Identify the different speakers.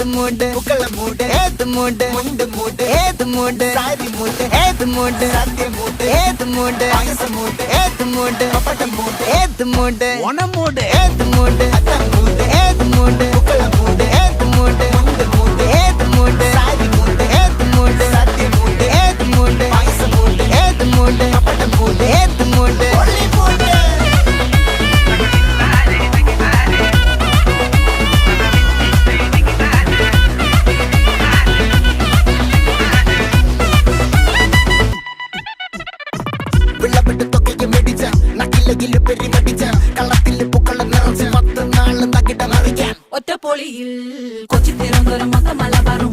Speaker 1: മൂട് പുക്കള മൂട് ഏത് മൂട് മുണ്ട് മൂട് ഏത് മൂട് സാരി മൂട് ഏത് മൂട് സദ്യ മൂട് ഏത് മൂട് പായസ മൂട് ഏത് മൂട് പപ്പടം മൂട് ഏത് മൂട് ഓണം മൂട് ഏത് മൂട് അത്തം മൂട് ഏത് മൂട് പുക്കള മൂട് ഏത് മൂട് മുണ്ട് മൂട് ഏത് മൂട് സാരി മൂട് ഏത് മൂട് സദ്യ മൂട് ഏത് മൂട് പായസ മൂട് ഏത് മൂട് പപ്പടം മൂട് ഏത് മൂട് ഒള്ളി മൂട്
Speaker 2: ഒറ്റപ്പൊളിയിൽ കൊച്ചി തിരുവനന്തപുരം മൊത്തം മലബാറും